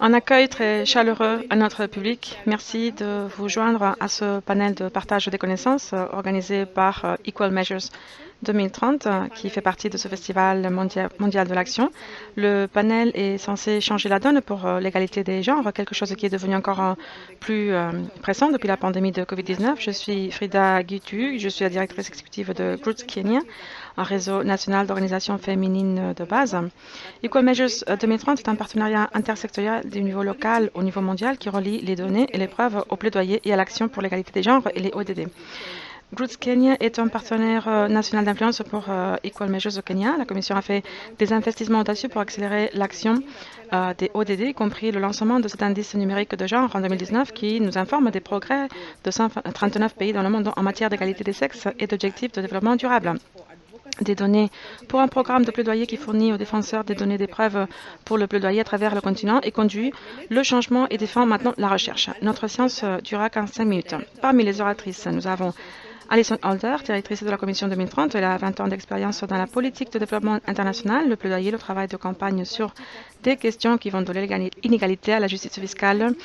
Un accueil très chaleureux à notre public. Merci de vous joindre à ce panel de partage des connaissances organisé par Equal Measures 2030, qui fait partie de ce festival mondial de l'action. Le panel est censé changer la donne pour l'égalité des genres, quelque chose qui est devenu encore plus pressant depuis la pandémie de Covid-19. Je suis Frida Gitu, je suis la directrice exécutive de Roots Kenya, un réseau national d'organisations féminines de base. Equal Measures 2030 est un partenariat intersectoriel du niveau local au niveau mondial qui relie les données et les preuves au plaidoyer et à l'action pour l'égalité des genres et les ODD. Roots Kenya est un partenaire national d'influence pour Equal Measures au Kenya. La Commission a fait des investissements audacieux pour accélérer l'action des ODD, y compris le lancement de cet indice numérique de genre en 2019 qui nous informe des progrès de 139 pays dans le monde en matière d'égalité des sexes et d'objectifs de développement durable. Des données pour un programme de plaidoyer qui fournit aux défenseurs des données d'épreuves pour le plaidoyer à travers le continent et conduit le changement et défend maintenant la recherche. Notre séance durera 45 minutes. Parmi les oratrices, nous avons Alison Holder, directrice de la Commission 2030. Elle a 20 ans d'expérience dans la politique de développement international, le plaidoyer, le travail de campagne sur des questions qui vont de l'inégalité à la justice fiscale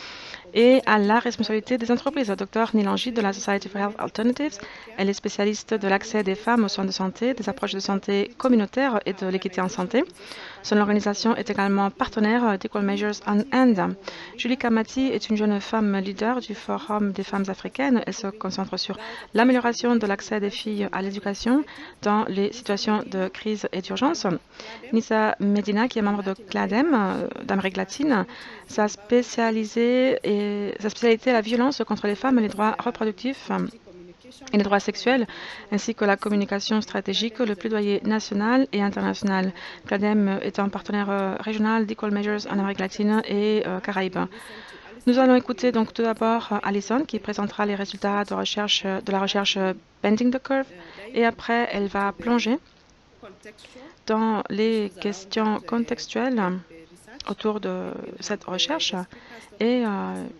et à la responsabilité des entreprises. Dr Nilangi de la Society for Health Alternatives, elle est spécialiste de l'accès des femmes aux soins de santé, des approches de santé communautaire et de l'équité en santé. Son organisation est également partenaire d'Equal Measures en Inde. Julie Kamati est une jeune femme leader du Forum des femmes africaines. Elle se concentre sur l'amélioration de l'accès des filles à l'éducation dans les situations de crise et d'urgence. Nissa Medina, qui est membre de CLADEM d'Amérique latine, sa spécialité est la violence contre les femmes et les droits reproductifs et les droits sexuels, ainsi que la communication stratégique, le plaidoyer national et international. CLADEM est un partenaire régional d'Equal Measures en Amérique latine et Caraïbes. Nous allons écouter donc tout d'abord Alison qui présentera les résultats de la recherche Bending the Curve et après elle va plonger dans les questions contextuelles autour de cette recherche et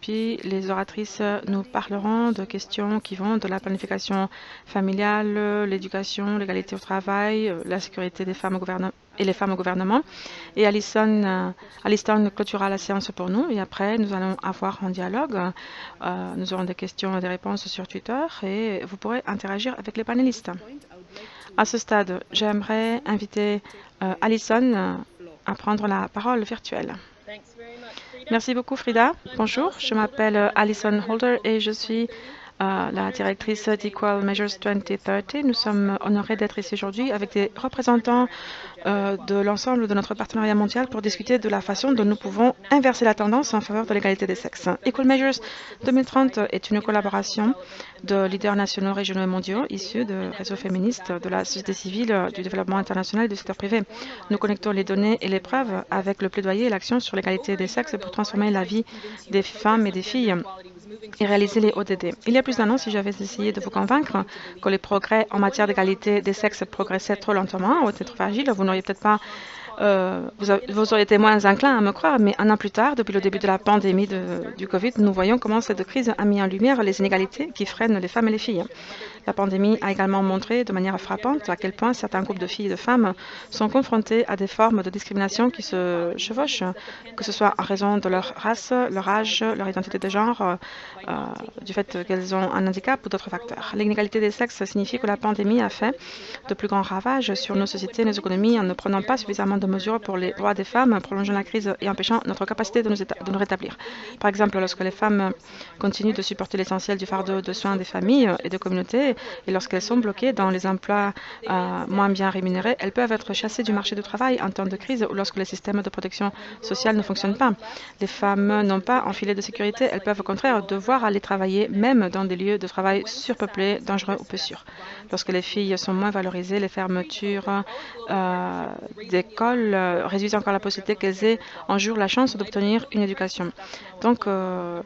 puis les oratrices nous parleront de questions qui vont de la planification familiale, l'éducation, l'égalité au travail, la sécurité des femmes et les femmes au gouvernement. Et Alison clôturera la séance pour nous et après nous allons avoir un dialogue. Nous aurons des questions et des réponses sur Twitter et vous pourrez interagir avec les panélistes. À ce stade, j'aimerais inviter Alison à prendre la parole virtuelle. Merci beaucoup, Frida. Bonjour, je m'appelle Alison Holder et je suis la directrice d'Equal Measures 2030. Nous sommes honorés d'être ici aujourd'hui avec des représentants de l'ensemble de notre partenariat mondial pour discuter de la façon dont nous pouvons inverser la tendance en faveur de l'égalité des sexes. Equal Measures 2030 est une collaboration de leaders nationaux, régionaux et mondiaux issus de réseaux féministes, de la société civile, du développement international et du secteur privé. Nous connectons les données et les preuves avec le plaidoyer et l'action sur l'égalité des sexes pour transformer la vie des femmes et des filles et réaliser les ODD. Il y a plus d'un an, si j'avais essayé de vous convaincre que les progrès en matière d'égalité des sexes progressaient trop lentement ou étaient trop fragiles, vous n'auriez peut-être pas vous auriez été moins enclin à me croire, mais un an plus tard, depuis le début de la pandémie du Covid, nous voyons comment cette crise a mis en lumière les inégalités qui freinent les femmes et les filles. La pandémie a également montré de manière frappante à quel point certains groupes de filles et de femmes sont confrontés à des formes de discrimination qui se chevauchent, que ce soit en raison de leur race, leur âge, leur identité de genre, du fait qu'elles ont un handicap ou d'autres facteurs. L'inégalité des sexes signifie que la pandémie a fait de plus grands ravages sur nos sociétés et nos économies en ne prenant pas suffisamment de mesures pour les droits des femmes, prolongeant la crise et empêchant notre capacité de nous rétablir. Par exemple, lorsque les femmes continuent de supporter l'essentiel du fardeau de soins des familles et des communautés, et lorsqu'elles sont bloquées dans les emplois moins bien rémunérés, elles peuvent être chassées du marché du travail en temps de crise ou lorsque les systèmes de protection sociale ne fonctionnent pas. Les femmes n'ont pas un filet de sécurité, elles peuvent au contraire devoir aller travailler, même dans des lieux de travail surpeuplés, dangereux ou peu sûrs. Lorsque les filles sont moins valorisées, les fermetures d'écoles réduisent encore la possibilité qu'elles aient un jour la chance d'obtenir une éducation. Donc,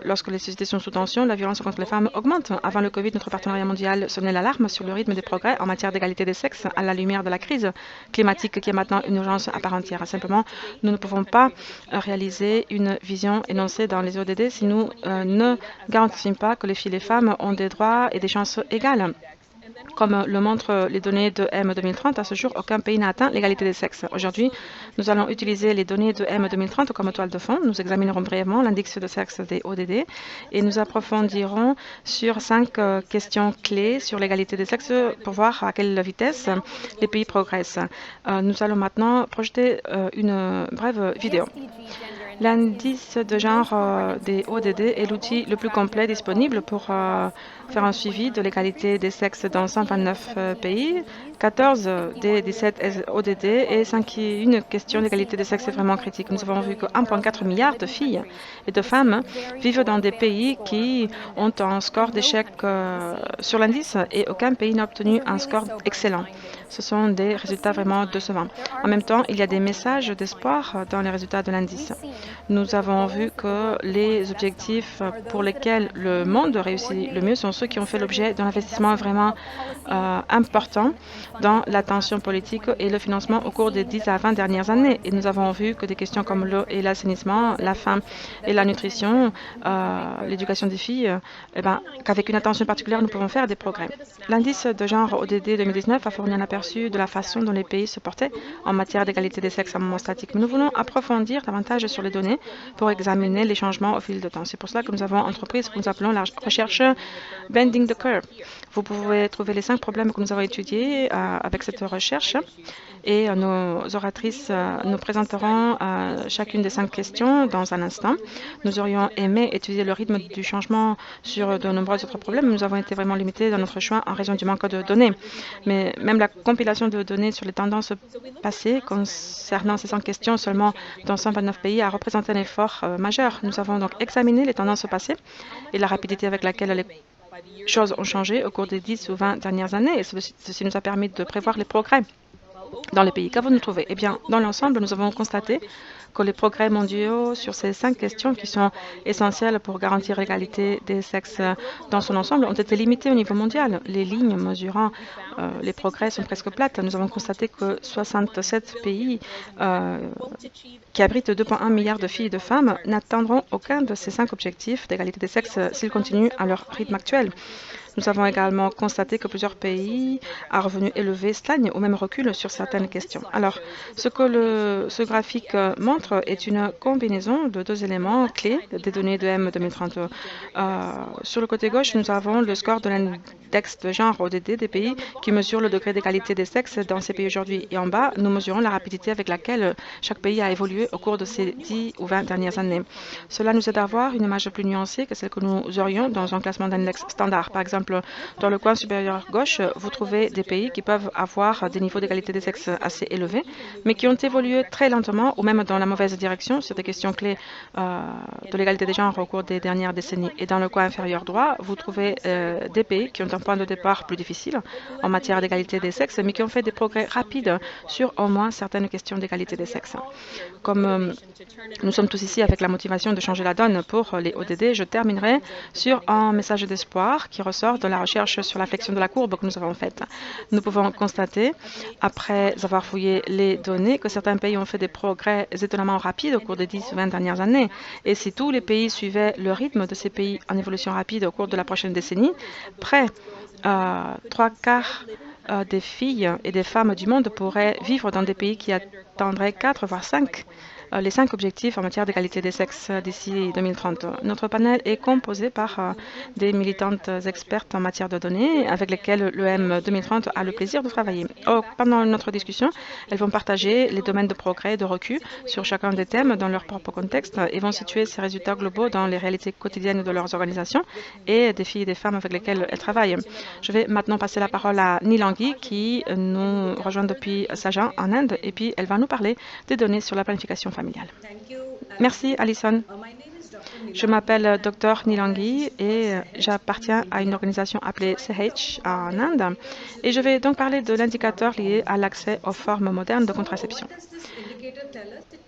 lorsque les sociétés sont sous tension, la violence contre les femmes augmente. Avant le Covid, notre partenariat mondial sonnait l'alarme sur le rythme des progrès en matière d'égalité des sexes à la lumière de la crise climatique qui est maintenant une urgence à part entière. Simplement, nous ne pouvons pas réaliser une vision énoncée dans les ODD si nous ne garantissons pas que les filles et les femmes ont des droits et des chances égales. Comme le montrent les données de M 2030, à ce jour, aucun pays n'a atteint l'égalité des sexes. Aujourd'hui, nous allons utiliser les données de M 2030 comme toile de fond. Nous examinerons brièvement l'indice de sexe des ODD et nous approfondirons sur 5 questions clés sur l'égalité des sexes pour voir à quelle vitesse les pays progressent. Nous allons maintenant projeter une brève vidéo. L'indice de genre des ODD est l'outil le plus complet disponible pour faire un suivi de l'égalité des sexes dans 129 pays. 14 des 17 ODD et 51 questions d'égalité des sexes est vraiment critique. Nous avons vu que 1,4 milliard de filles et de femmes vivent dans des pays qui ont un score d'échec sur l'indice et aucun pays n'a obtenu un score excellent. Ce sont des résultats vraiment décevants. En même temps, il y a des messages d'espoir dans les résultats de l'indice. Nous avons vu que les objectifs pour lesquels le monde réussit le mieux sont ceux qui ont fait l'objet d'un investissement vraiment important dans l'attention politique et le financement au cours des 10 à 20 dernières années. Et nous avons vu que des questions comme l'eau et l'assainissement, la faim et la nutrition, l'éducation des filles, qu'avec une attention particulière, nous pouvons faire des progrès. L'indice de genre ODD 2019 a fourni un aperçu de la façon dont les pays se portaient en matière d'égalité des sexes à un moment statique. Mais nous voulons approfondir davantage sur les données pour examiner les changements au fil du temps. C'est pour cela que nous avons entrepris ce que nous appelons la recherche Bending the Curve. Vous pouvez trouver les 5 problèmes que nous avons étudiés avec cette recherche et nos oratrices nous présenteront chacune des 5 questions dans un instant. Nous aurions aimé étudier le rythme du changement sur de nombreux autres problèmes. Nous avons été vraiment limités dans notre choix en raison du manque de données. Mais même la compilation de données sur les tendances passées concernant ces 5 questions seulement dans 129 pays a représenté un effort majeur. Nous avons donc examiné les tendances passées et la rapidité avec laquelle les choses ont changé au cours des 10 ou 20 dernières années et ceci nous a permis de prévoir les progrès dans les pays. Qu'avons-nous trouvé? Eh bien, dans l'ensemble, nous avons constaté que les progrès mondiaux sur ces 5 questions qui sont essentielles pour garantir l'égalité des sexes dans son ensemble ont été limités au niveau mondial. Les lignes mesurant les progrès sont presque plates. Nous avons constaté que 67 pays qui abritent 2,1 milliards de filles et de femmes n'atteindront aucun de ces 5 objectifs d'égalité des sexes s'ils continuent à leur rythme actuel. Nous avons également constaté que plusieurs pays à revenus élevés stagnent ou même reculent sur certaines questions. Alors, ce que ce graphique montre est une combinaison de 2 éléments clés des données de M 2030. Sur le côté gauche, nous avons le score de l'index de genre ODD des pays qui mesure le degré d'égalité des sexes dans ces pays aujourd'hui. Et en bas, nous mesurons la rapidité avec laquelle chaque pays a évolué au cours de ces 10 ou 20 dernières années. Cela nous aide à avoir une image plus nuancée que celle que nous aurions dans un classement d'index standard. Par exemple, dans le coin supérieur gauche, vous trouvez des pays qui peuvent avoir des niveaux d'égalité des sexes assez élevés, mais qui ont évolué très lentement ou même dans la mauvaise direction sur des questions clés de l'égalité des genres au cours des dernières décennies. Et dans le coin inférieur droit, vous trouvez des pays qui ont un point de départ plus difficile en matière d'égalité des sexes, mais qui ont fait des progrès rapides sur au moins certaines questions d'égalité des sexes. Comme nous sommes tous ici avec la motivation de changer la donne pour les ODD, je terminerai sur un message d'espoir qui ressort de la recherche sur la flexion de la courbe que nous avons faite. Nous pouvons constater, après avoir fouillé les données, que certains pays ont fait des progrès étonnamment rapides au cours des 10 ou 20 dernières années. Et si tous les pays suivaient le rythme de ces pays en évolution rapide au cours de la prochaine décennie, près 3/4 des filles et des femmes du monde pourraient vivre dans des pays qui attendraient 4 voire 5 les 5 objectifs en matière d'égalité des sexes d'ici 2030. Notre panel est composé par des militantes expertes en matière de données avec lesquelles l'EM 2030 a le plaisir de travailler. Pendant notre discussion, elles vont partager les domaines de progrès et de recul sur chacun des thèmes dans leur propre contexte et vont situer ces résultats globaux dans les réalités quotidiennes de leurs organisations et des filles et des femmes avec lesquelles elles travaillent. Je vais maintenant passer la parole à Nilangi qui nous rejoint depuis Sajan en Inde et puis elle va nous parler des données sur la planification familiale. Merci, Alison. Je m'appelle Dr Nilangi et j'appartiens à une organisation appelée CH en Inde. Et je vais donc parler de l'indicateur lié à l'accès aux formes modernes de contraception.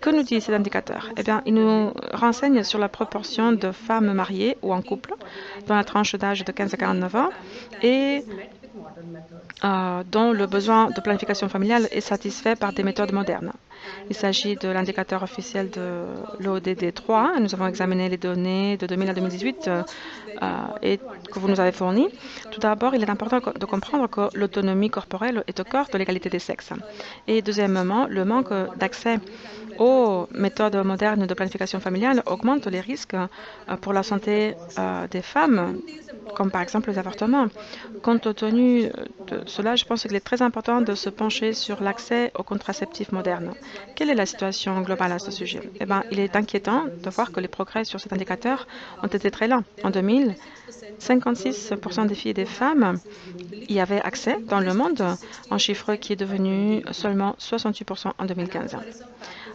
Que nous dit cet indicateur? Eh bien, il nous renseigne sur la proportion de femmes mariées ou en couple dans la tranche d'âge de 15 à 49 ans et dont le besoin de planification familiale est satisfait par des méthodes modernes. Il s'agit de l'indicateur officiel de l'ODD 3. Nous avons examiné les données de 2000 à 2018 et que vous nous avez fournies. Tout d'abord, il est important de comprendre que l'autonomie corporelle est au cœur de l'égalité des sexes. Et deuxièmement, le manque d'accès aux méthodes modernes de planification familiale augmente les risques pour la santé des femmes, comme par exemple les avortements. Compte tenu de cela, je pense qu'il est très important de se pencher sur l'accès aux contraceptifs modernes. Quelle est la situation globale à ce sujet? Eh bien, il est inquiétant de voir que les progrès sur cet indicateur ont été très lents. En 2000, 56% des filles et des femmes y avaient accès dans le monde, un chiffre qui est devenu seulement 68% en 2015.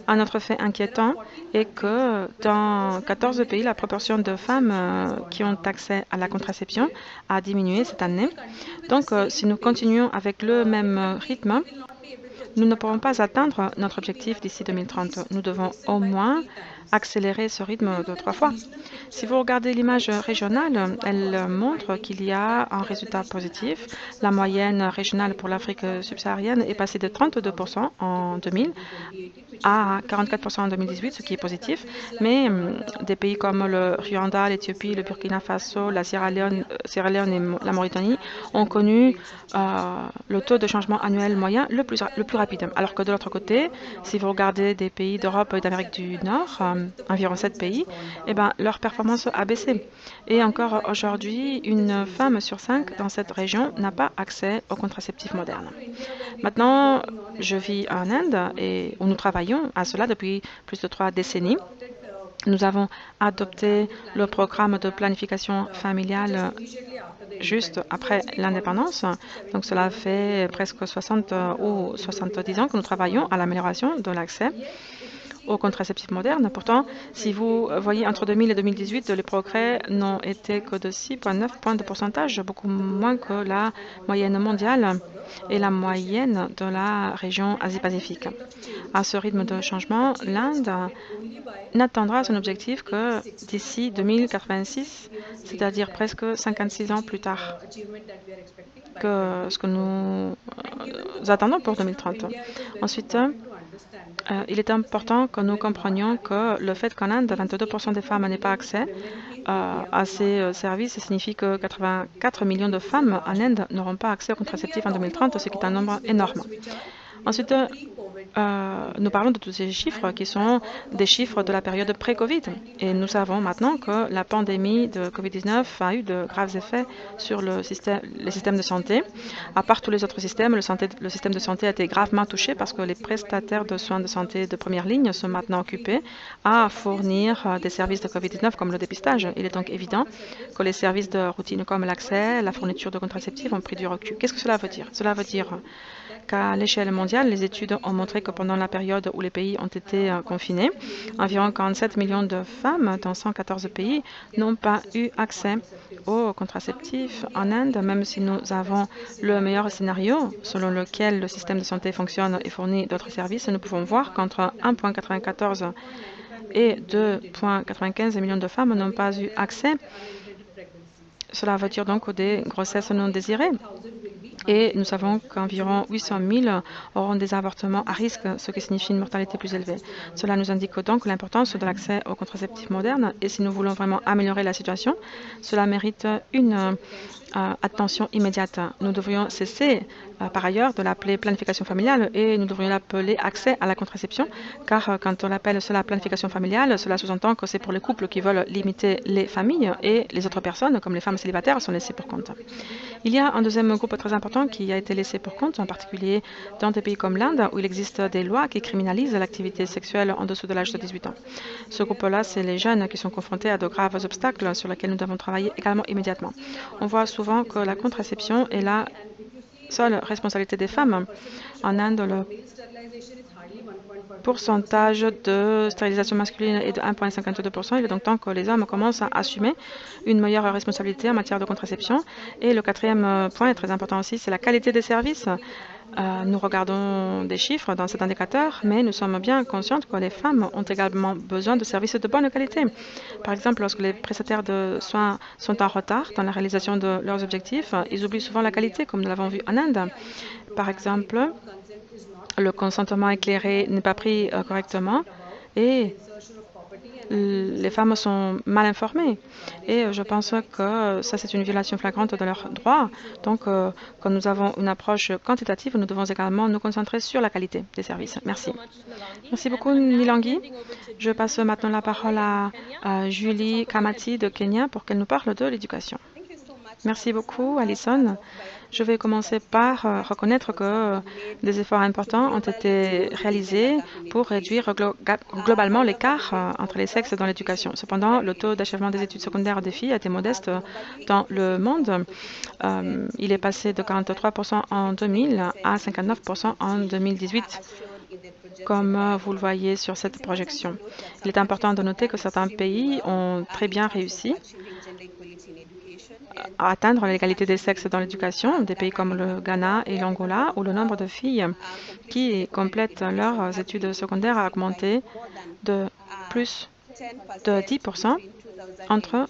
Un autre fait inquiétant est que dans 14 pays, la proportion de femmes qui ont accès à la contraception a diminué cette année. Donc, si nous continuons avec le même rythme, nous ne pourrons pas atteindre notre objectif d'ici 2030. Nous devons au moins accélérer ce rythme de 3 fois. Si vous regardez l'image régionale, elle montre qu'il y a un résultat positif. La moyenne régionale pour l'Afrique subsaharienne est passée de 32% en 2000 à 44% en 2018, ce qui est positif. Mais des pays comme le Rwanda, l'Éthiopie, le Burkina Faso, la Sierra Leone et la Mauritanie ont connu le taux de changement annuel moyen le plus rapide. Alors que de l'autre côté, si vous regardez des pays d'Europe et d'Amérique du Nord, environ 7 pays, eh ben, leur performance a baissé. Et encore aujourd'hui, une femme sur 5 dans cette région n'a pas accès aux contraceptifs modernes. Maintenant, je vis en Inde et où nous travaillons à cela depuis plus de 3 décennies. Nous avons adopté le programme de planification familiale juste après l'indépendance. Donc cela fait presque 60 ou 70 ans que nous travaillons à l'amélioration de l'accès aux contraceptifs modernes. Pourtant, si vous voyez entre 2000 et 2018, les progrès n'ont été que de 6,9 points de pourcentage, beaucoup moins que la moyenne mondiale et la moyenne de la région Asie-Pacifique. À ce rythme de changement, l'Inde n'atteindra son objectif que d'ici 2086, c'est-à-dire presque 56 ans plus tard que ce que nous attendons pour 2030. Ensuite, il est important que nous comprenions que le fait qu'en Inde, 22% des femmes n'aient pas accès à ces services signifie que 84 millions de femmes en Inde n'auront pas accès aux contraceptifs en 2030, ce qui est un nombre énorme. Ensuite, nous parlons de tous ces chiffres qui sont des chiffres de la période pré-Covid. Et nous savons maintenant que la pandémie de Covid-19 a eu de graves effets sur les systèmes de santé. À part tous les autres systèmes, le système de santé a été gravement touché parce que les prestataires de soins de santé de première ligne sont maintenant occupés à fournir des services de Covid-19 comme le dépistage. Il est donc évident que les services de routine comme l'accès, la fourniture de contraceptifs ont pris du recul. Qu'est-ce que cela veut dire? Cela veut dire qu'à l'échelle mondiale, les études ont montré que pendant la période où les pays ont été confinés, environ 47 millions de femmes dans 114 pays n'ont pas eu accès aux contraceptifs en Inde, même si nous avons le meilleur scénario selon lequel le système de santé fonctionne et fournit d'autres services. Nous pouvons voir qu'entre 1,94 et 2,95 millions de femmes n'ont pas eu accès. Cela veut dire donc des grossesses non désirées. Et nous savons qu'environ 800 000 auront des avortements à risque, ce qui signifie une mortalité plus élevée. Cela nous indique donc l'importance de l'accès aux contraceptifs modernes. Et si nous voulons vraiment améliorer la situation, cela mérite une attention immédiate. Nous devrions cesser par ailleurs de l'appeler planification familiale et nous devrions l'appeler accès à la contraception, car quand on appelle cela planification familiale, cela sous-entend que c'est pour les couples qui veulent limiter les familles et les autres personnes, comme les femmes célibataires, sont laissées pour compte. Il y a un deuxième groupe très important qui a été laissé pour compte, en particulier dans des pays comme l'Inde, où il existe des lois qui criminalisent l'activité sexuelle en dessous de l'âge de 18 ans. Ce groupe-là, c'est les jeunes qui sont confrontés à de graves obstacles sur lesquels nous devons travailler également immédiatement. On voit souvent que la contraception est la seule responsabilité des femmes. En Inde, le pourcentage de stérilisation masculine est de 1,52%. Il est donc temps que les hommes commencent à assumer une meilleure responsabilité en matière de contraception. Et le quatrième point est très important aussi, c'est la qualité des services. Nous regardons des chiffres dans cet indicateur, mais nous sommes bien conscients que les femmes ont également besoin de services de bonne qualité. Par exemple, lorsque les prestataires de soins sont en retard dans la réalisation de leurs objectifs, ils oublient souvent la qualité, comme nous l'avons vu en Inde. Par exemple, le consentement éclairé n'est pas pris correctement et les femmes sont mal informées. Et je pense que ça, c'est une violation flagrante de leurs droits. Donc, quand nous avons une approche quantitative, nous devons également nous concentrer sur la qualité des services. Merci. Merci beaucoup, Nilangi. Je passe maintenant la parole à Julie Kamati de Kenya pour qu'elle nous parle de l'éducation. Merci beaucoup, Alison. Je vais commencer par reconnaître que des efforts importants ont été réalisés pour réduire globalement l'écart entre les sexes dans l'éducation. Cependant, le taux d'achèvement des études secondaires des filles a été modeste dans le monde. Il est passé de 43% en 2000 à 59% en 2018. Comme vous le voyez sur cette projection. Il est important de noter que certains pays ont très bien réussi à atteindre l'égalité des sexes dans l'éducation, des pays comme le Ghana et l'Angola, où le nombre de filles qui complètent leurs études secondaires a augmenté de plus de 10% entre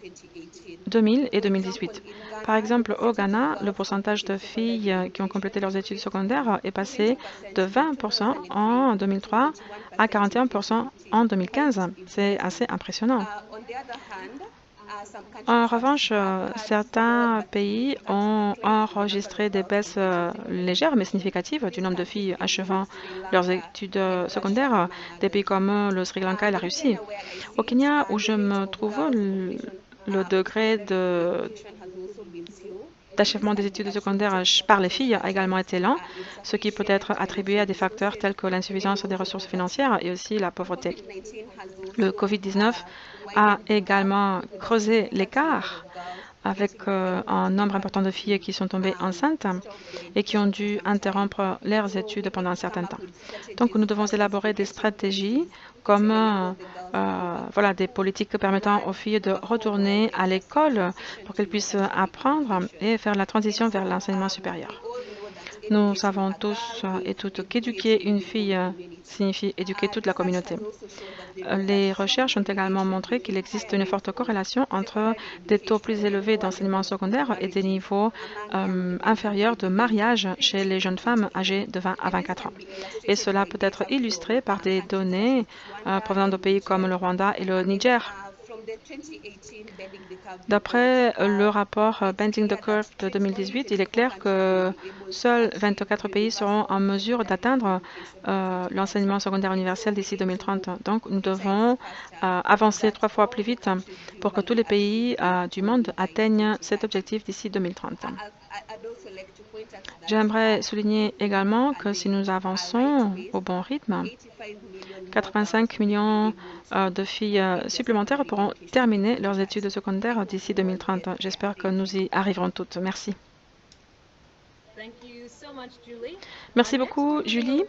2000 et 2018. Par exemple, au Ghana, le pourcentage de filles qui ont complété leurs études secondaires est passé de 20% en 2003 à 41% en 2015. C'est assez impressionnant. En revanche, certains pays ont enregistré des baisses légères mais significatives du nombre de filles achevant leurs études secondaires, des pays comme le Sri Lanka et la Russie. Au Kenya, où je me trouve, le degré d'achèvement des études secondaires par les filles a également été lent, ce qui peut être attribué à des facteurs tels que l'insuffisance des ressources financières et aussi la pauvreté. Le Covid-19 a également creusé l'écart avec un nombre important de filles qui sont tombées enceintes et qui ont dû interrompre leurs études pendant un certain temps. Donc, nous devons élaborer des stratégies comme voilà, des politiques permettant aux filles de retourner à l'école pour qu'elles puissent apprendre et faire la transition vers l'enseignement supérieur. Nous savons tous et toutes qu'éduquer une fille signifie éduquer toute la communauté. Les recherches ont également montré qu'il existe une forte corrélation entre des taux plus élevés d'enseignement secondaire et des niveaux inférieurs de mariage chez les jeunes femmes âgées de 20 à 24 ans. Et cela peut être illustré par des données provenant de pays comme le Rwanda et le Niger. D'après le rapport Bending the Curve de 2018, il est clair que seuls 24 pays seront en mesure d'atteindre l'enseignement secondaire universel d'ici 2030. Donc, nous devons avancer 3 fois plus vite pour que tous les pays du monde atteignent cet objectif d'ici 2030. J'aimerais souligner également que si nous avançons au bon rythme, 85 millions de filles supplémentaires pourront terminer leurs études secondaires d'ici 2030. J'espère que nous y arriverons toutes. Merci. Merci beaucoup, Julie.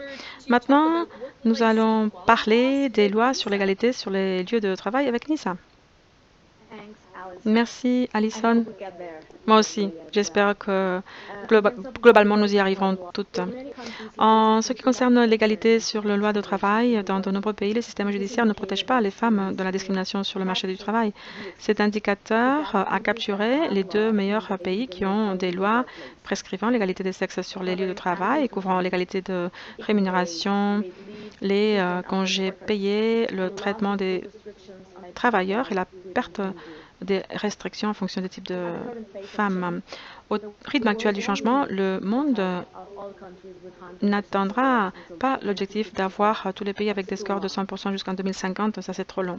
Maintenant, nous allons parler des lois sur l'égalité sur les lieux de travail avec Nisa. Merci, Alison. Moi aussi, j'espère que globalement, nous y arriverons toutes. En ce qui concerne l'égalité sur le loi de travail, dans de nombreux pays, les systèmes judiciaires ne protègent pas les femmes de la discrimination sur le marché du travail. Cet indicateur a capturé les 2 meilleurs pays qui ont des lois prescrivant l'égalité des sexes sur les lieux de travail et couvrant l'égalité de rémunération, les congés payés, le traitement des travailleurs et la perte des restrictions en fonction des types de femmes. Au rythme actuel du changement, le monde n'atteindra pas l'objectif d'avoir tous les pays avec des scores de 100% jusqu'en 2050. Ça, c'est trop long.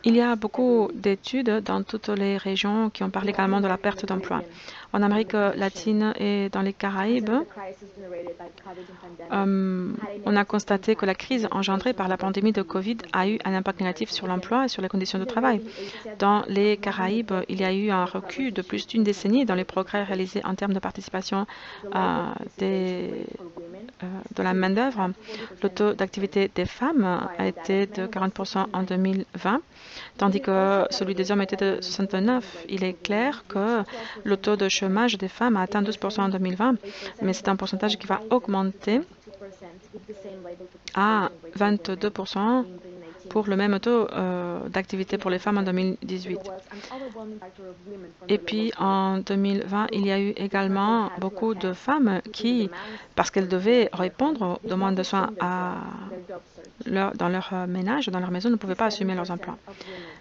Il y a beaucoup d'études dans toutes les régions qui ont parlé également de la perte d'emploi. En Amérique latine et dans les Caraïbes, on a constaté que la crise engendrée par la pandémie de Covid a eu un impact négatif sur l'emploi et sur les conditions de travail. Dans les Caraïbes, il y a eu un recul de plus d'1 décennie dans les progrès réalisés en termes de participation des de la main-d'œuvre, le taux d'activité des femmes a été de 40% en 2020, tandis que celui des hommes était de 69%. Il est clair que le taux de chômage des femmes a atteint 12% en 2020, mais c'est un pourcentage qui va augmenter à 22% pour le même taux d'activité pour les femmes en 2018. Et puis en 2020, il y a eu également beaucoup de femmes qui, parce qu'elles devaient répondre aux demandes de soins dans leur ménage, dans leur maison, ne pouvaient pas assumer leurs emplois.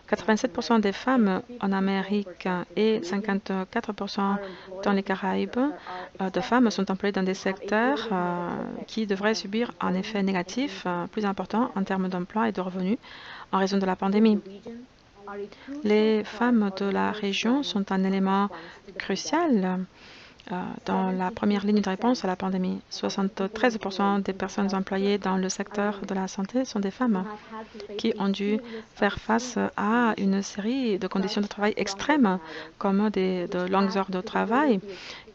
87% des femmes en Amérique et 54% dans les Caraïbes de femmes sont employées dans des secteurs qui devraient subir un effet négatif plus important en termes d'emploi et de revenus en raison de la pandémie. Les femmes de la région sont un élément crucial dans la première ligne de réponse à la pandémie. 73% des personnes employées dans le secteur de la santé sont des femmes qui ont dû faire face à une série de conditions de travail extrêmes, comme de longues heures de travail,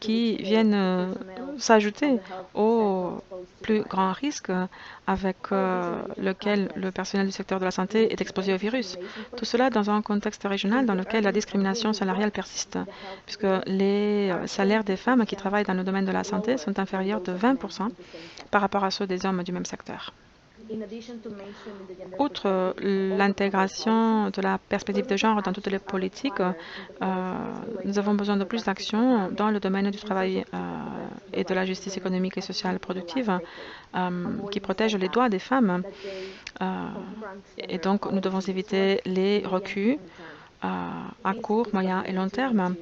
qui viennent s'ajouter aux plus grands risques avec lequel le personnel du secteur de la santé est exposé au virus. Tout cela dans un contexte régional dans lequel la discrimination salariale persiste, puisque les salaires des femmes qui travaillent dans le domaine de la santé sont inférieurs de 20% par rapport à ceux des hommes du même secteur. Outre l'intégration de la perspective de genre dans toutes les politiques, nous avons besoin de plus d'actions dans le domaine du travail et de la justice économique et sociale productive qui protègent les droits des femmes. Et donc, nous devons éviter les reculs à court, moyen et long terme.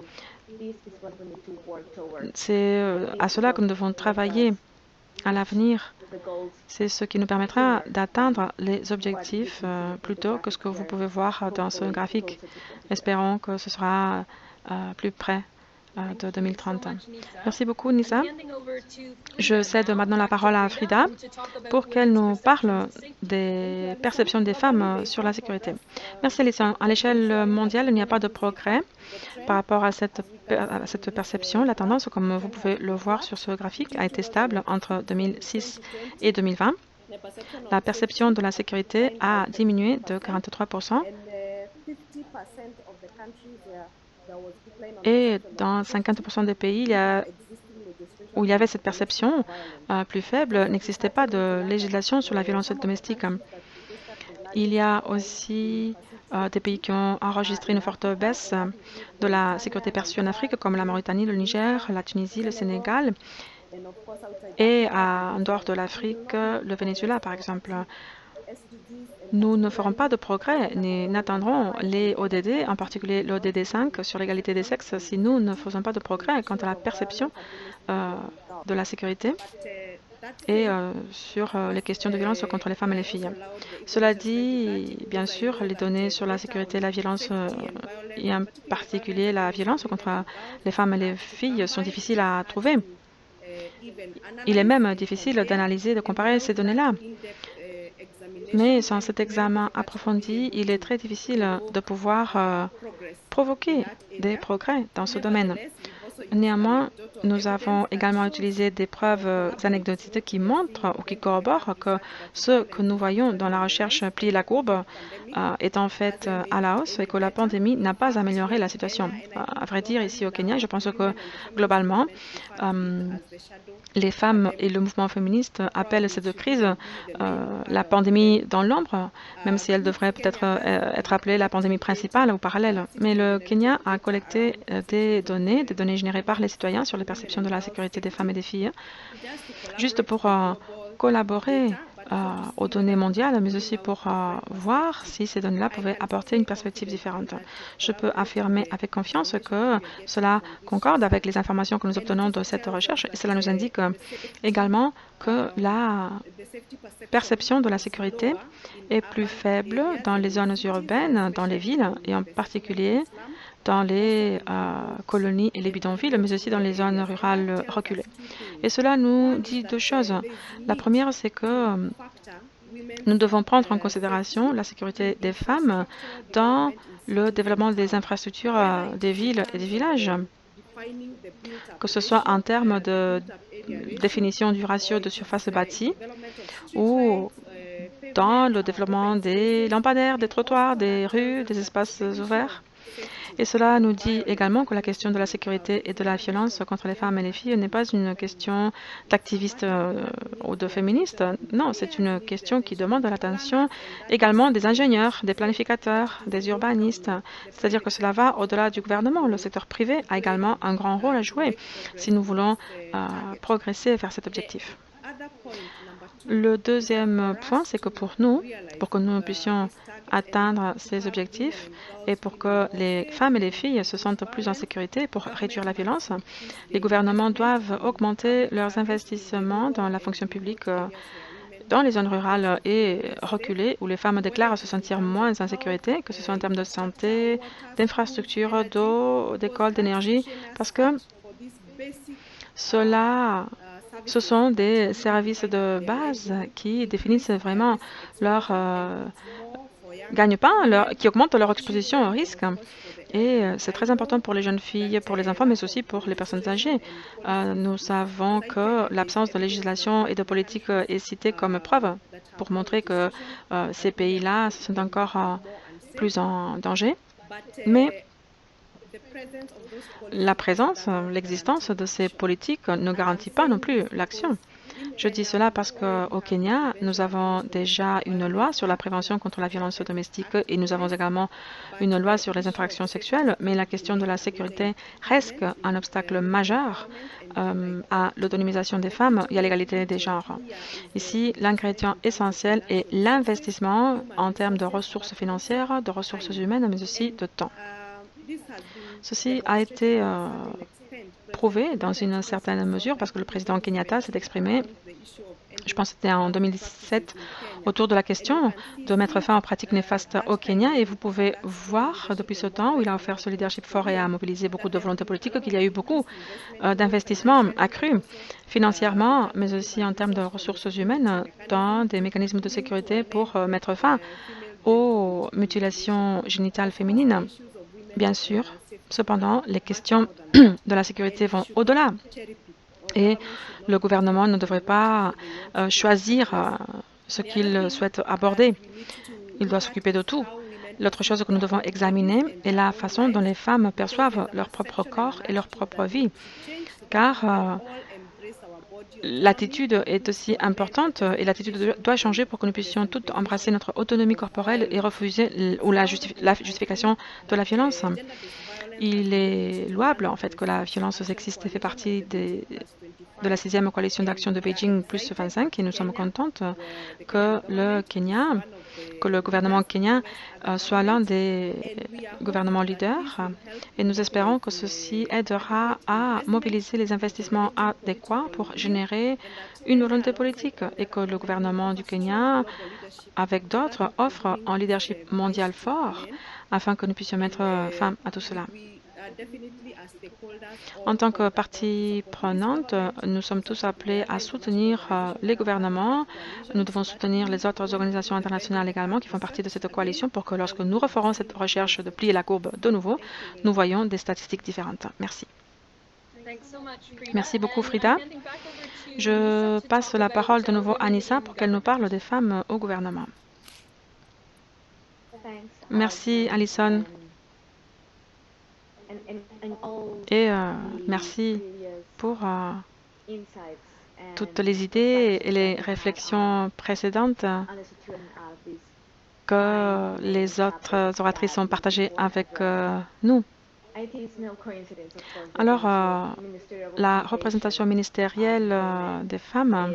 C'est à cela que nous devons travailler à l'avenir. C'est ce qui nous permettra d'atteindre les objectifs plutôt que ce que vous pouvez voir dans ce graphique. Espérons que ce sera plus près de 2030. Merci beaucoup, Nisa. Je cède maintenant la parole à Frida pour qu'elle nous parle des perceptions des femmes sur la sécurité. Merci, Alicia. À l'échelle mondiale, il n'y a pas de progrès par rapport à cette perception. La tendance, comme vous pouvez le voir sur ce graphique, a été stable entre 2006 et 2020. La perception de la sécurité a diminué de 43%. Et dans 50% des pays où il y avait cette perception plus faible, n'existait pas de législation sur la violence domestique. Il y a aussi des pays qui ont enregistré une forte baisse de la sécurité perçue en Afrique, comme la Mauritanie, le Niger, la Tunisie, le Sénégal, et en dehors de l'Afrique, le Venezuela, par exemple. Nous ne ferons pas de progrès, ni n'atteindrons les ODD, en particulier l'ODD 5 sur l'égalité des sexes, si nous ne faisons pas de progrès quant à la perception de la sécurité et sur les questions de violence contre les femmes et les filles. Cela dit, bien sûr, les données sur la sécurité et la violence, et en particulier la violence contre les femmes et les filles, sont difficiles à trouver. Il est même difficile d'analyser, de comparer ces données-là. Mais sans cet examen approfondi, il est très difficile de pouvoir provoquer des progrès dans ce domaine. Néanmoins, nous avons également utilisé des preuves anecdotiques qui montrent ou qui corroborent que ce que nous voyons dans la recherche plie la courbe est en fait à la hausse et que la pandémie n'a pas amélioré la situation. À vrai dire, ici au Kenya, je pense que globalement, les femmes et le mouvement féministe appellent cette crise la pandémie dans l'ombre, même si elle devrait peut-être être appelée la pandémie principale ou parallèle. Mais le Kenya a collecté des données générées par les citoyens sur les perceptions de la sécurité des femmes et des filles, juste pour collaborer aux données mondiales, mais aussi pour voir si ces données-là pouvaient apporter une perspective différente. Je peux affirmer avec confiance que cela concorde avec les informations que nous obtenons de cette recherche et cela nous indique également que la perception de la sécurité est plus faible dans les zones urbaines, dans les villes et en particulier dans les colonies et les bidonvilles, mais aussi dans les zones rurales reculées. Et cela nous dit deux choses. La première, c'est que nous devons prendre en considération la sécurité des femmes dans le développement des infrastructures des villes et des villages. que ce soit en termes de définition du ratio de surface bâtie ou dans le développement des lampadaires, des trottoirs, des rues, des espaces ouverts. Et cela nous dit également que la question de la sécurité et de la violence contre les femmes et les filles n'est pas une question d'activistes ou de féministes. Non, c'est une question qui demande l'attention également des ingénieurs, des planificateurs, des urbanistes. C'est-à-dire que cela va au-delà du gouvernement. Le secteur privé a également un grand rôle à jouer si nous voulons progresser vers cet objectif. Le deuxième point, c'est que pour que nous puissions atteindre ces objectifs et pour que les femmes et les filles se sentent plus en sécurité pour réduire la violence, les gouvernements doivent augmenter leurs investissements dans la fonction publique dans les zones rurales et reculées où les femmes déclarent se sentir moins en sécurité, que ce soit en termes de santé, d'infrastructures, d'eau, d'école, d'énergie, parce que ce sont des services de base qui définissent vraiment leur gagne-pain, qui augmentent leur exposition au risque. Et c'est très important pour les jeunes filles, pour les enfants, mais aussi pour les personnes âgées. Nous savons que l'absence de législation et de politique est citée comme preuve pour montrer que ces pays-là sont encore plus en danger. Mais la présence, l'existence de ces politiques ne garantit pas non plus l'action. Je dis cela parce qu'au Kenya, nous avons déjà une loi sur la prévention contre la violence domestique et nous avons également une loi sur les infractions sexuelles, mais la question de la sécurité reste un obstacle majeur à l'autonomisation des femmes et à l'égalité des genres. Ici, l'ingrédient essentiel est l'investissement en termes de ressources financières, de ressources humaines, mais aussi de temps. Ceci a été prouvé dans une certaine mesure parce que le président Kenyatta s'est exprimé, je pense que c'était en 2017, autour de la question de mettre fin aux pratiques néfastes au Kenya. Et vous pouvez voir depuis ce temps où il a offert ce leadership fort et a mobilisé beaucoup de volonté politique qu'il y a eu beaucoup d'investissements accrus financièrement, mais aussi en termes de ressources humaines dans des mécanismes de sécurité pour mettre fin aux mutilations génitales féminines. Bien sûr, cependant, les questions de la sécurité vont au-delà. Et le gouvernement ne devrait pas choisir ce qu'il souhaite aborder. Il doit s'occuper de tout. L'autre chose que nous devons examiner est la façon dont les femmes perçoivent leur propre corps et leur propre vie. Car l'attitude est aussi importante et l'attitude doit changer pour que nous puissions toutes embrasser notre autonomie corporelle et refuser la justification de la violence. Il est louable en fait que la violence sexiste fait partie de la 6e coalition d'action de Beijing plus 25 et nous sommes contentes que le gouvernement kenyan soit l'un des gouvernements leaders et nous espérons que ceci aidera à mobiliser les investissements adéquats pour générer une volonté politique et que le gouvernement du Kenya, avec d'autres, offre un leadership mondial fort afin que nous puissions mettre fin à tout cela. En tant que partie prenante, nous sommes tous appelés à soutenir les gouvernements. Nous devons soutenir les autres organisations internationales également qui font partie de cette coalition pour que lorsque nous referons cette recherche de plier la courbe de nouveau, nous voyons des statistiques différentes. Merci. Merci beaucoup, Frida. Je passe la parole de nouveau à Anissa pour qu'elle nous parle des femmes au gouvernement. Merci, Alison. Et merci pour toutes les idées et les réflexions précédentes que les autres oratrices ont partagées avec nous. Alors, la représentation ministérielle des femmes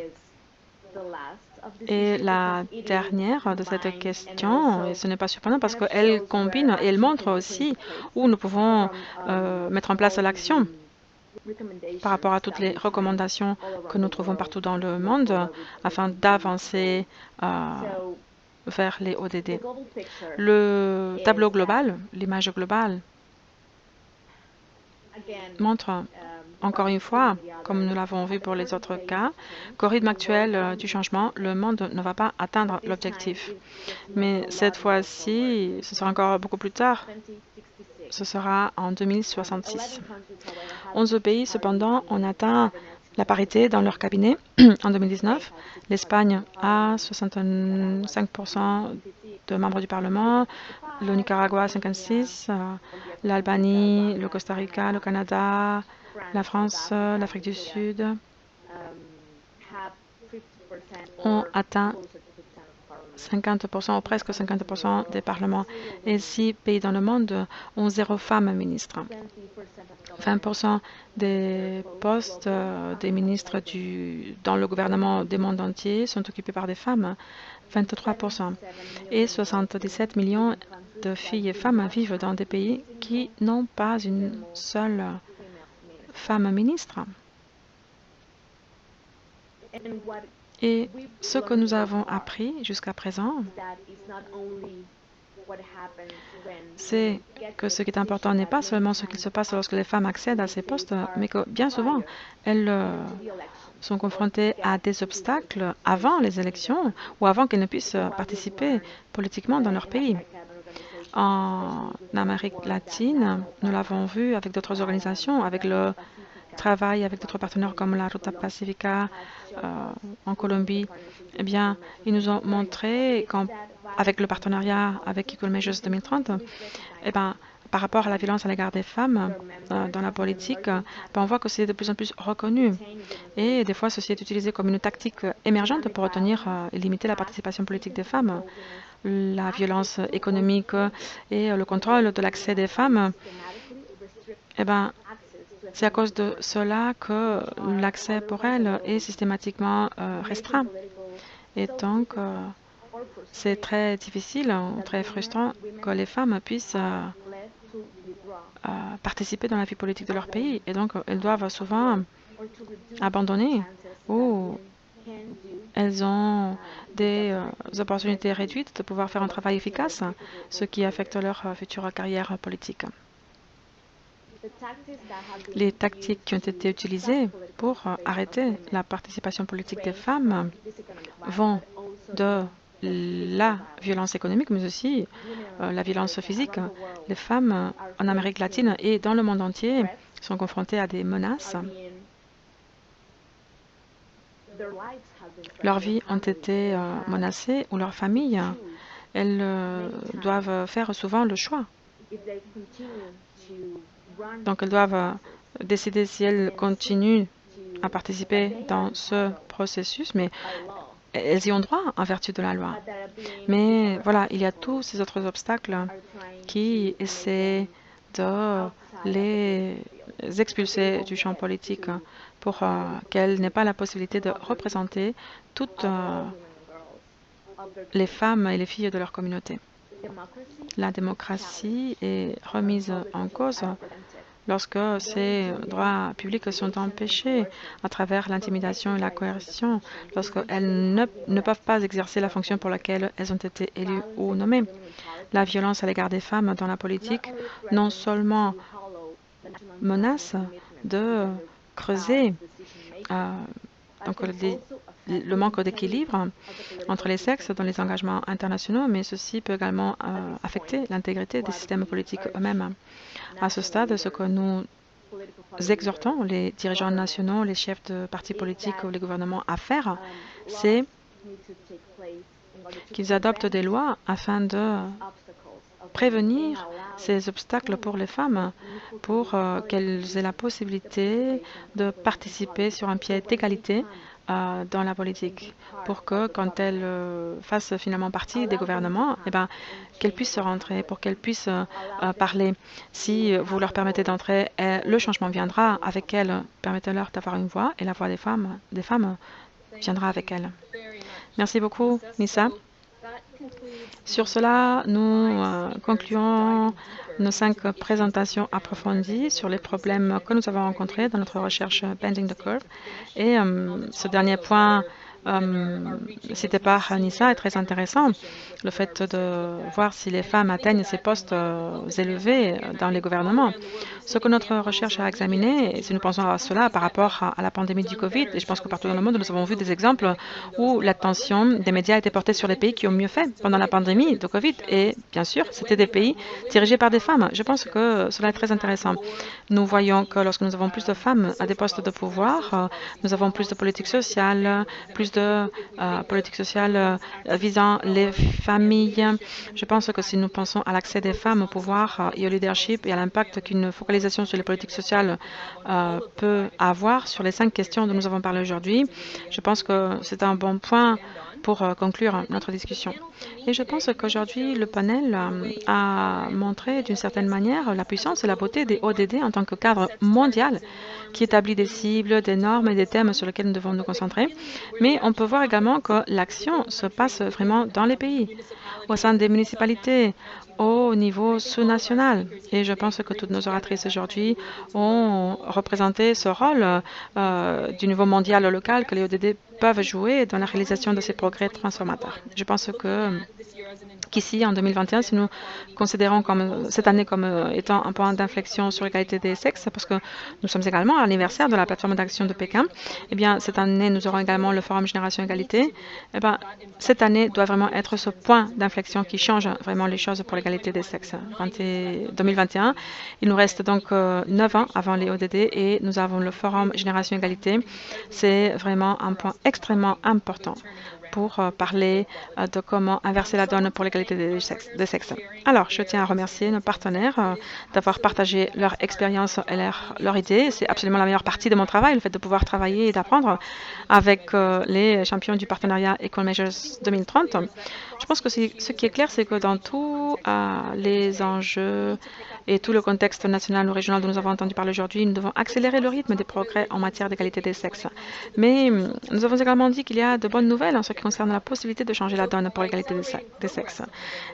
est la dernière de cette question, et ce n'est pas surprenant parce qu'elle combine et elle montre aussi où nous pouvons mettre en place l'action par rapport à toutes les recommandations que nous trouvons partout dans le monde afin d'avancer vers les ODD. Le tableau global, l'image globale, montre encore une fois, comme nous l'avons vu pour les autres cas, qu'au rythme actuel du changement, le monde ne va pas atteindre l'objectif. Mais cette fois-ci, ce sera encore beaucoup plus tard. ce sera en 2066. 11 pays, cependant, ont atteint la parité dans leur cabinet en 2019. L'Espagne a 65% de membres du Parlement, le Nicaragua 56%, l'Albanie, le Costa Rica, le Canada, la France, l'Afrique du Sud ont atteint 50% ou presque 50% des parlements. Et 6 pays dans le monde ont 0 femme ministre. 20% des postes des ministres dans le gouvernement des mondes entiers sont occupés par des femmes, 23%. Et 77 millions de filles et femmes vivent dans des pays qui n'ont pas une seule femme ministre. Et ce que nous avons appris jusqu'à présent, c'est que ce qui est important n'est pas seulement ce qu'il se passe lorsque les femmes accèdent à ces postes, mais que bien souvent, elles sont confrontées à des obstacles avant les élections ou avant qu'elles ne puissent participer politiquement dans leur pays. En Amérique latine, nous l'avons vu avec d'autres organisations, avec le travail avec d'autres partenaires comme la Ruta Pacifica en Colombie. Eh bien, ils nous ont montré avec le partenariat avec Equal Measures 2030, eh bien, par rapport à la violence à l'égard des femmes dans la politique, on voit que c'est de plus en plus reconnu. Et des fois, ceci est utilisé comme une tactique émergente pour retenir et limiter la participation politique des femmes. La violence économique et le contrôle de l'accès des femmes, eh bien, c'est à cause de cela que l'accès pour elles est systématiquement restreint. Et donc, c'est très difficile, très frustrant que les femmes puissent participer dans la vie politique de leur pays. Et donc, elles doivent souvent abandonner ou elles ont des opportunités réduites de pouvoir faire un travail efficace, ce qui affecte leur future carrière politique. Les tactiques qui ont été utilisées pour arrêter la participation politique des femmes vont de la violence économique, mais aussi la violence physique. Les femmes en Amérique latine et dans le monde entier sont confrontées à des menaces. Leurs vies ont été menacées ou leurs familles, elles doivent faire souvent le choix. Donc, elles doivent décider si elles continuent à participer dans ce processus, mais elles y ont droit en vertu de la loi. Mais voilà, il y a tous ces autres obstacles qui essaient de les expulser du champ politique pour qu'elles n'aient pas la possibilité de représenter toutes les femmes et les filles de leur communauté. La démocratie est remise en cause lorsque ces droits publics sont empêchés à travers l'intimidation et la coercition, lorsqu'elles ne peuvent pas exercer la fonction pour laquelle elles ont été élues ou nommées. La violence à l'égard des femmes dans la politique non seulement menace de creuser donc le manque d'équilibre entre les sexes dans les engagements internationaux, mais ceci peut également affecter l'intégrité des systèmes politiques eux-mêmes. À ce stade, ce que nous exhortons les dirigeants nationaux, les chefs de partis politiques ou les gouvernements à faire, c'est qu'ils adoptent des lois afin de prévenir ces obstacles pour les femmes, pour qu'elles aient la possibilité de participer sur un pied d'égalité dans la politique, pour que quand elles fassent finalement partie des gouvernements, eh ben, qu'elles puissent rentrer, pour qu'elles puissent parler. Si vous leur permettez d'entrer, le changement viendra avec elles. Permettez-leur d'avoir une voix et la voix des femmes viendra avec elles. Merci beaucoup, Nissa. Sur cela, nous concluons nos 5 présentations approfondies sur les problèmes que nous avons rencontrés dans notre recherche Bending the Curve. Et ce dernier point cité par Nissa est très intéressant. Le fait de voir si les femmes atteignent ces postes élevés dans les gouvernements. Ce que notre recherche a examiné, et si nous pensons à cela par rapport à la pandémie du Covid, et je pense que partout dans le monde, nous avons vu des exemples où l'attention des médias était portée sur les pays qui ont mieux fait pendant la pandémie de Covid. Et bien sûr, c'était des pays dirigés par des femmes. Je pense que cela est très intéressant. Nous voyons que lorsque nous avons plus de femmes à des postes de pouvoir, nous avons plus de politique sociale, plus de politique sociale visant les familles. Je pense que si nous pensons à l'accès des femmes au pouvoir et au leadership et à l'impact qu'une focalisation sur les politiques sociales peut avoir sur les 5 questions dont nous avons parlé aujourd'hui, je pense que c'est un bon point pour conclure notre discussion. Et je pense qu'aujourd'hui, le panel a montré d'une certaine manière la puissance et la beauté des ODD en tant que cadre mondial qui établit des cibles, des normes et des thèmes sur lesquels nous devons nous concentrer. Mais on peut voir également que l'action se passe vraiment dans les pays, au sein des municipalités, au niveau sous-national. Et je pense que toutes nos oratrices aujourd'hui ont représenté ce rôle du niveau mondial au local que les ODD peuvent jouer dans la réalisation de ces progrès transformateurs. Je pense qu'ici, en 2021, si nous considérons cette année comme étant un point d'inflexion sur l'égalité des sexes, parce que nous sommes également à l'anniversaire de la plateforme d'action de Pékin, eh bien, cette année, nous aurons également le Forum Génération Égalité. Eh bien, cette année doit vraiment être ce point d'inflexion qui change vraiment les choses pour l'égalité des sexes. 2021, il nous reste donc 9 ans avant les ODD et nous avons le Forum Génération Égalité. C'est vraiment un point extrêmement important pour parler de comment inverser la donne pour l'égalité des sexes. Alors, je tiens à remercier nos partenaires d'avoir partagé leur expérience et leur idée. C'est absolument la meilleure partie de mon travail, le fait de pouvoir travailler et d'apprendre avec les champions du partenariat Equal Measures 2030. Je pense que ce qui est clair, c'est que dans tous les enjeux et tout le contexte national ou régional dont nous avons entendu parler aujourd'hui, nous devons accélérer le rythme des progrès en matière d'égalité des sexes. Mais nous avons également dit qu'il y a de bonnes nouvelles en ce qui concerne la possibilité de changer la donne pour l'égalité des sexes.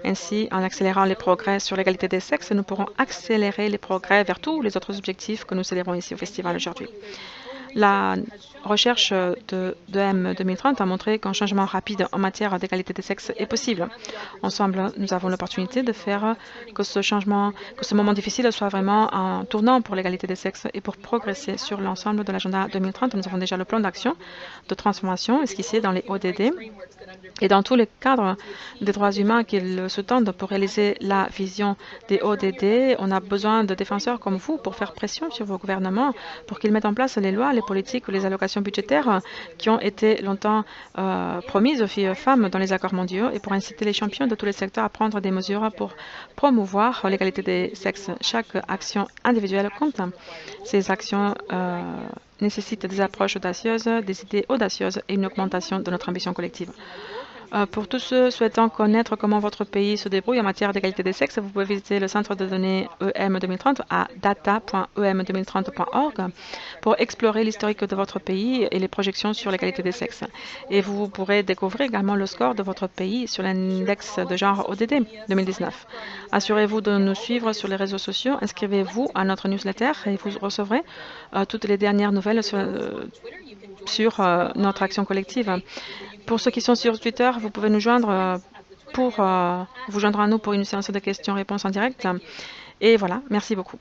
Ainsi, en accélérant les progrès sur l'égalité des sexes, nous pourrons accélérer les progrès vers tous les autres objectifs que nous célébrons ici au festival aujourd'hui. La recherche de M 2030 a montré qu'un changement rapide en matière d'égalité des sexes est possible. Ensemble, nous avons l'opportunité de faire que ce moment difficile soit vraiment un tournant pour l'égalité des sexes et pour progresser sur l'ensemble de l'agenda 2030. Nous avons déjà le plan d'action de transformation esquissé dans les ODD et dans tous les cadres des droits humains qu'ils sous-tendent pour réaliser la vision des ODD. On a besoin de défenseurs comme vous pour faire pression sur vos gouvernements pour qu'ils mettent en place les lois, les politiques ou les allocations budgétaires qui ont été longtemps promises aux filles et aux femmes dans les accords mondiaux et pour inciter les champions de tous les secteurs à prendre des mesures pour promouvoir l'égalité des sexes. Chaque action individuelle compte. Ces actions nécessitent des approches audacieuses, des idées audacieuses et une augmentation de notre ambition collective. Pour tous ceux souhaitant connaître comment votre pays se débrouille en matière d'égalité des sexes, vous pouvez visiter le centre de données EM 2030 à data.em2030.org pour explorer l'historique de votre pays et les projections sur l'égalité des sexes. Et vous pourrez découvrir également le score de votre pays sur l'index de genre ODD 2019. Assurez-vous de nous suivre sur les réseaux sociaux, inscrivez-vous à notre newsletter et vous recevrez toutes les dernières nouvelles sur notre action collective. Pour ceux qui sont sur Twitter, vous pouvez nous joindre vous joindre à nous pour une séance de questions-réponses en direct. Et voilà, merci beaucoup.